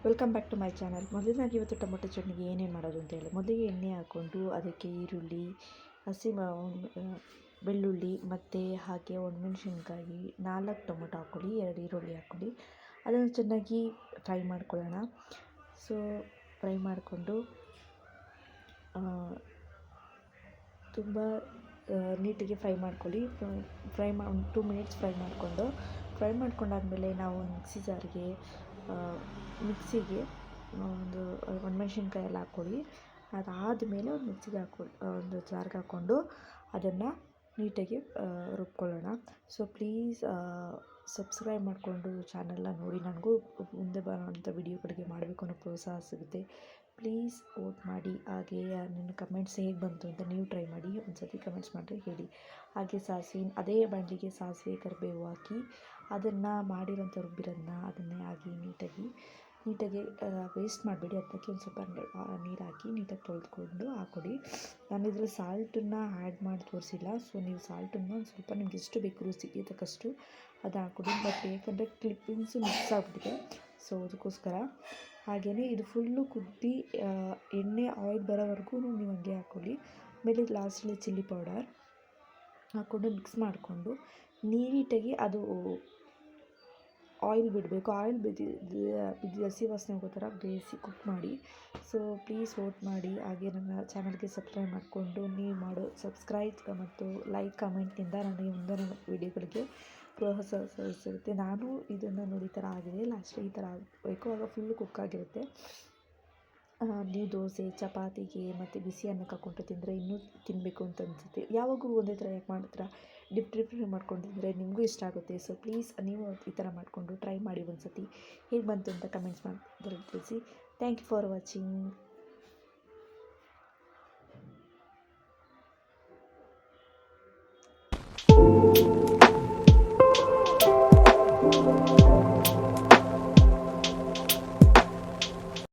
Welcome back to my channel. ಮೊದಲನೇದಾಗಿ ಇವತ್ತು tomato ಚಟ್ನಿಗೆ ಏನೇನು ಮಾಡೋದು ಅಂತ ಹೇಳಿ, ಮೊದಲಿಗೆ ಎಣ್ಣೆ ಹಾಕ್ಕೊಂಡು ಅದಕ್ಕೆ ಈರುಳ್ಳಿ, ಬೆಳ್ಳುಳ್ಳಿ ಮತ್ತು ಹಾಗೆ ಒಣಮೆಣಸಿನ್ಕಾಯಿ, 4 ಟೊಮೊಟೊ ಹಾಕ್ಕೊಳ್ಳಿ, 2 ಈರುಳ್ಳಿ ಹಾಕ್ಕೊಳ್ಳಿ. ಅದನ್ನು ಚೆನ್ನಾಗಿ ಫ್ರೈ ಮಾಡ್ಕೊಳ್ಳೋಣ. ಸೊ ಫ್ರೈ ಮಾಡಿಕೊಂಡು ತುಂಬ ನೀಟಾಗಿ ಫ್ರೈ ಮಾಡ್ಕೊಳ್ಳಿ. ಒಂದು 2 ಮಿನಿಟ್ಸ್ ಫ್ರೈ ಮಾಡ್ಕೊಂಡಾದಮೇಲೆ ನಾವು ಮಿಕ್ಸಿಗೆ ಒಂದು ಒಣಮೆಣ್ಸಿನ್ಕಾಯಿ ಎಲ್ಲ ಹಾಕ್ಕೊಳ್ಳಿ. ಅದಾದಮೇಲೆ ಒಂದು ಜಾರ್ಗೆ ಹಾಕ್ಕೊಂಡು ಅದನ್ನು ನೀಟಾಗಿ ರುಬ್ಕೊಳ್ಳೋಣ. ಸೊ ಪ್ಲೀಸ್ ಸಬ್ಸ್ಕ್ರೈಬ್ ಮಾಡಿಕೊಂಡು ಚಾನಲ್ನ ನೋಡಿ. ನನಗೂ ಮುಂದೆ ಬರೋವಂಥ ವಿಡಿಯೋಗಳಿಗೆ ಮಾಡಬೇಕು ಅನ್ನೋ ಪ್ರೋತ್ಸಾಹ ಸಿಗುತ್ತೆ. ಪ್ಲೀಸ್ ವೋಟ್ ಮಾಡಿ. ಹಾಗೆ ನನ್ನ ಕಮೆಂಟ್ಸ್ ಹೇಗೆ ಬಂತು ಅಂತ ನೀವು ಟ್ರೈ ಮಾಡಿ. ಒಂದು ಸತಿ ಕಮೆಂಟ್ಸ್ ಮಾಡಿ ಹೇಳಿ. ಹಾಗೆ ಅದೇ ಬಾಣಲಿಗೆ ಸಾಸಿವೆ ಕರಿಬೇವು ಹಾಕಿ ಅದನ್ನು ಮಾಡಿರೋಂಥ ರುಬ್ಬಿರೋದನ್ನ ಅದನ್ನೇ ಹಾಕಿ ನೀಟಾಗಿ ವೇಸ್ಟ್ ಮಾಡಬೇಡಿ. ಅದಕ್ಕೆ ಒಂದು ಸ್ವಲ್ಪ ನೀರು ಹಾಕಿ ನೀಟಾಗಿ ತೊಳೆದುಕೊಂಡು ಹಾಕ್ಕೊಡಿ. ನಾನು ಇದರಲ್ಲಿ ಸಾಲ್ಟನ್ನು ಆ್ಯಡ್ ಮಾಡಿ ತೋರಿಸಿಲ್ಲ. ಸೊ ನೀವು ಸಾಲ್ಟನ್ನು ಒಂದು ಸ್ವಲ್ಪ ನಿಮ್ಗೆ ಎಷ್ಟು ಬೇಕು ರುಚಿಗೆ ತಕ್ಕಷ್ಟು ಅದು ಹಾಕ್ಕೊಡಿ. ಬಟ್ ಏಕೆಂದರೆ ಕ್ಲಿಪ್ಪಿಂಗ್ಸು ಮಿಕ್ಸ್ ಆಗಿಬಿಟ್ಟಿದೆ, ಸೊ ಅದಕ್ಕೋಸ್ಕರ. ಹಾಗೆಯೇ ಇದು ಫುಲ್ಲು ಕುದ್ದಿ ಎಣ್ಣೆ ಆಯಿಲ್ ಬರೋವರೆಗೂ ನೀವು ಹಂಗೆ ಹಾಕ್ಕೊಳ್ಳಿ. ಆಮೇಲೆ ಲಾಸ್ಟಲ್ಲಿ ಚಿಲ್ಲಿ ಪೌಡರ್ ಹಾಕ್ಕೊಂಡು ಮಿಕ್ಸ್ ಮಾಡಿಕೊಂಡು ನೀಟಾಗಿ ಅದು ಆಯಿಲ್ ಬಿಡಬೇಕು. ಆಯಿಲ್ ಬಿದ್ದು ಹಸಿ ವಾಸನೆ ಹೋಗೋ ಥರ ಬೇಯಿಸಿ ಕುಕ್ ಮಾಡಿ. ಸೊ ಪ್ಲೀಸ್ ವೋಟ್ ಮಾಡಿ. ಹಾಗೆ ನನ್ನ ಚಾನಲ್ಗೆ ಸಬ್ಸ್ಕ್ರೈಬ್ ಮಾಡಿಕೊಂಡು ನೀವು ಮಾಡೋ ಸಬ್ಸ್ಕ್ರೈಬ್ ಮತ್ತು ಲೈಕ್ ಕಮೆಂಟ್ನಿಂದ ನನಗೆ ಮುಂದಿನ ವೀಡಿಯೋಗಳಿಗೆ ಪ್ರೋತ್ಸಾಹ ಸಿಗುತ್ತೆ. ನಾನು ಇದನ್ನು ನೋಡಿ ಈ ಥರ ಆಗಿದೆ, ಲಾಸ್ಟ್ ಈ ಥರ ಆಗಬೇಕು. ಆಗ ಫುಲ್ಲು ಕುಕ್ ಆಗಿರುತ್ತೆ. ನೀವು ದೋಸೆ, ಚಪಾತಿಗೆ ಮತ್ತು ಬಿಸಿ ಅನ್ನಕ್ಕೆ ಹಾಕ್ಕೊಂಡು ತಿಂದರೆ ಇನ್ನೂ ತಿನ್ನಬೇಕು ಅಂತ ಅನಿಸುತ್ತೆ. ಯಾವಾಗಲೂ ಒಂದೇ ಥರ ಯಾಕೆ ಮಾಡ್ತೀರಾ? ಡಿಫ್ರೆಂಟ್ ಮಾಡ್ಕೊಂಡು ತಿಂದರೆ ನಿಮಗೂ ಇಷ್ಟ ಆಗುತ್ತೆ. ಸೊ ಪ್ಲೀಸ್ ನೀವು ಈ ಥರ ಮಾಡಿಕೊಂಡು ಟ್ರೈ ಮಾಡಿ ಒಂದು ಸತಿ. ಹೇಗೆ ಬಂತು ಅಂತ ಕಮೆಂಟ್ಸ್ ಮಾಡಿ ತಿಳಿಸಿ. Thank you for watching.